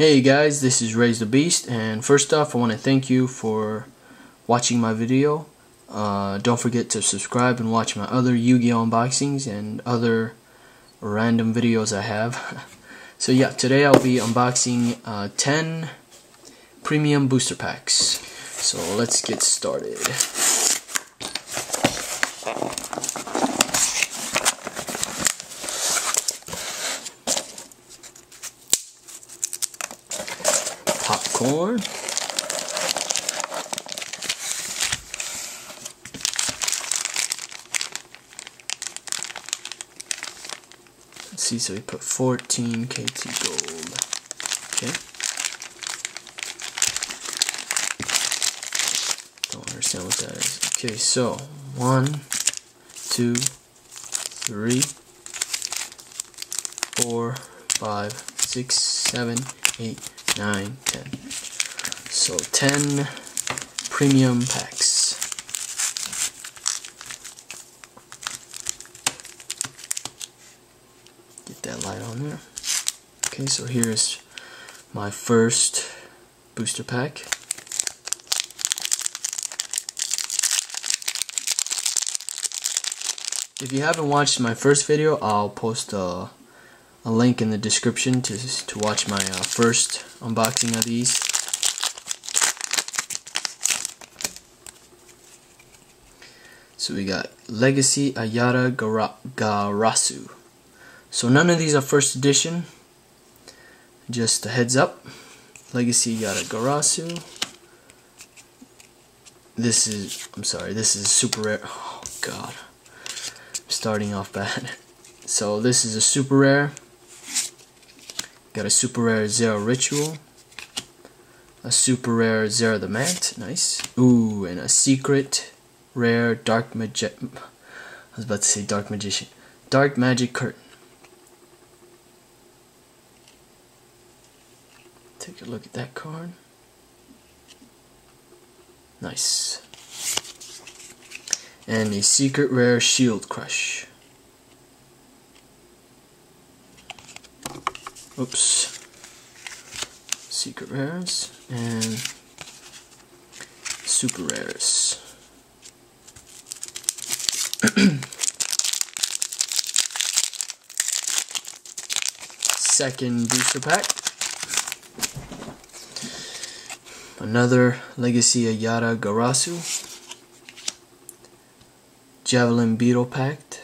Hey guys, this is Raise the Beast, and first off I want to thank you for watching my video. Don't forget to subscribe and watch my other Yu-Gi-Oh unboxings and other random videos I have. So yeah, today I'll be unboxing 10 premium booster packs. So let's get started. Popcorn. Let's see, so we put 14 KT gold. Okay. Don't understand what that is. Okay, so 1, 2, 3, 4, 5, 6, 7, 8, 9, 10. So 10 premium packs. Get that light on there. Okay, so here's my first booster pack. If you haven't watched my first video, I'll post a link in the description to watch my first unboxing of these. So we got Legacy Ayara Garasu. So none of these are first edition. Just a heads up. Legacy Ayara Garasu. This is super rare. Oh god. I'm starting off bad. So this is a super rare. Got a super rare Zero Ritual, a super rare Zero the Mant, nice. Ooh, and a secret rare Dark Magic. I was about to say Dark Magician. Dark Magic Curtain. Take a look at that card. Nice. And a secret rare Shield Crush. Oops. Secret rares and super rares. Second booster pack. Another Legacy Ayara Garasu. Javelin Beetle Pact.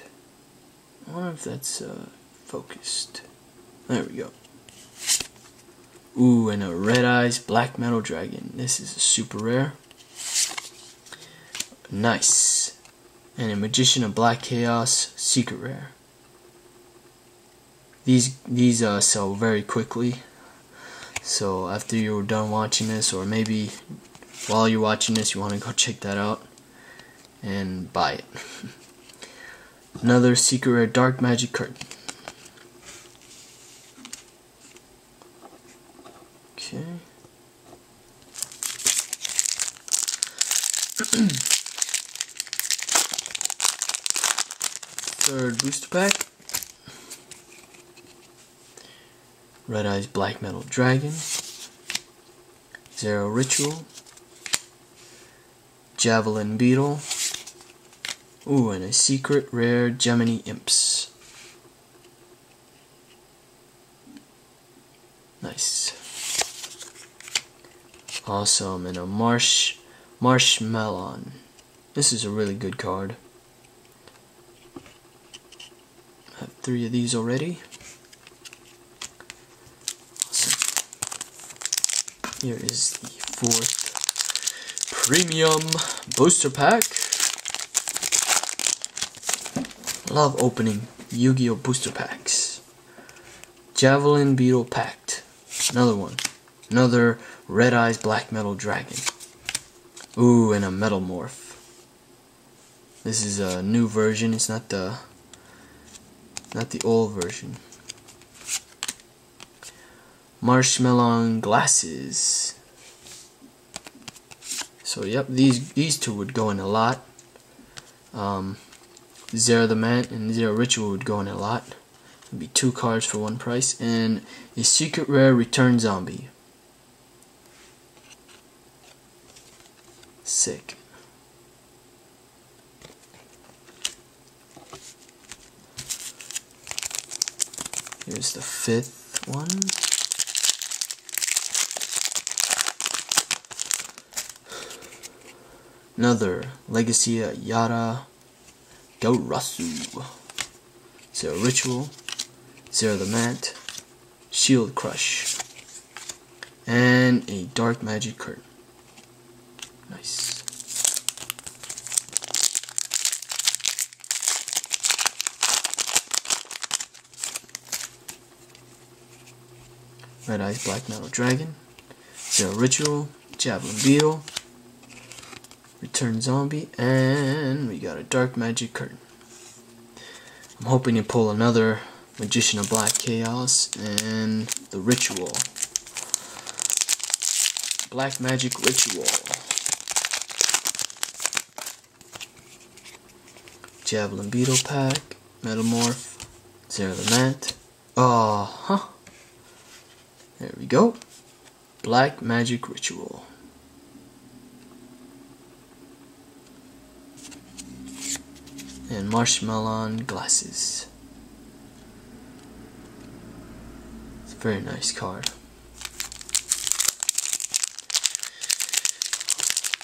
I wonder if that's focused. There we go. Ooh, and a Red Eyes Black Metal Dragon. This is a super rare. Nice. And a Magician of Black Chaos secret rare. These sell very quickly. So after you're done watching this, or maybe while you're watching this, you want to go check that out and buy it. Another secret rare Dark Magic Curtain. Okay. Third booster pack. Red Eyes Black Metal Dragon. Zero Ritual. Javelin Beetle. Ooh, and a secret rare Gemini Imps. Nice. Awesome, and a Marshmallow. This is a really good card. I have 3 of these already. Awesome. Here is the 4th premium booster pack. Love opening Yu-Gi-Oh booster packs. Javelin Beetle Pact. Another one. Another Red Eyes Black Metal Dragon. Ooh, and a Metal Morph. This is a new version. It's not the old version. Marshmallow Glasses. So yep, these two would go in a lot. Zero the Mant and Zero Ritual would go in a lot. It'll be 2 cards for 1 price, and a secret rare return zombie. Sick. Here's the 5th one. Another Legacy Yara Gaurasu. 0 Ritual, 0 the Mat, Shield Crush, and a Dark Magic Curtain. Nice. Red Eyes Black Metal Dragon, 0 Ritual, Javelin Beetle, Return Zombie, and we got a Dark Magic Curtain. I'm hoping to pull another Magician of Black Chaos and the Ritual. Black Magic Ritual. Javelin Beetle Pack, Metamorph, 0 the Mat. There we go. Black Magic Ritual. And Marshmallow Glasses. It's a very nice card.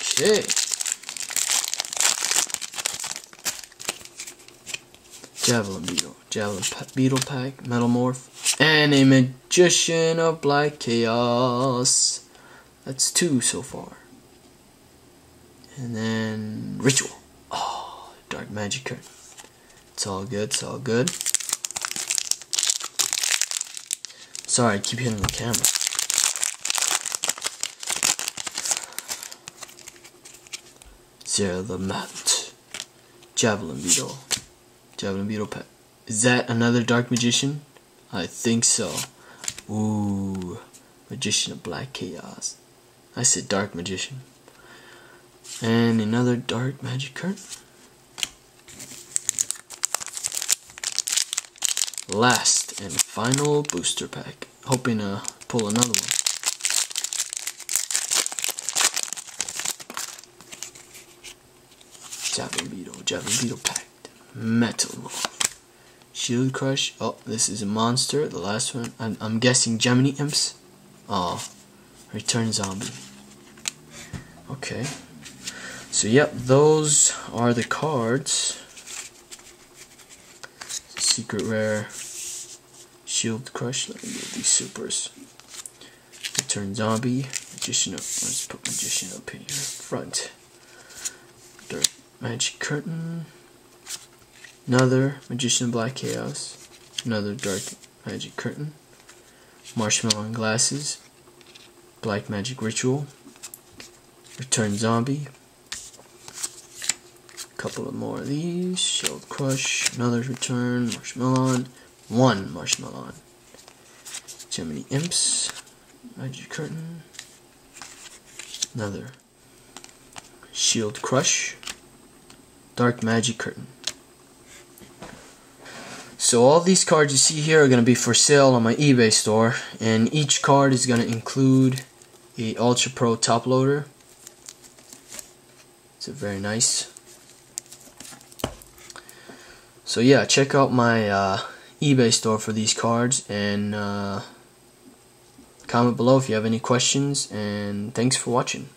Okay. Javelin Beetle Pack, Metamorph, and a Magician of Black Chaos. That's 2 so far. And then Ritual. Dark Magic Curtain. It's all good, it's all good. Sorry, I keep hitting the camera. Zero the Mat. Javelin Beetle Pet. Is that another Dark Magician? I think so. Ooh, Magician of Black Chaos. I said Dark Magician. And another Dark Magic Curtain. Last and final booster pack. Hoping to pull another one. Javelin Beetle pack. Metamorph. Shield Crush. Oh, this is a monster. The last one. I'm guessing Gemini Imps. Oh, Return Zombie. Okay. So yep, those are the cards. Secret Rare, Shield Crush. Let me get these supers. Return Zombie, Magician up. Let's put Magician up here. Front. Dark Magic Curtain. Another Magician Black Chaos. Another Dark Magic Curtain. Marshmallow Glasses. Black Magic Ritual. Return Zombie. Couple of more of these. Shield Crush, another Return, Marshmallow, 1 Marshmallow. Gemini Imps, Magic Curtain, another Shield Crush, Dark Magic Curtain. So all these cards you see here are going to be for sale on my eBay store, and each card is going to include a Ultra Pro top loader. It's a very nice. So yeah, check out my eBay store for these cards, and comment below if you have any questions, and thanks for watching.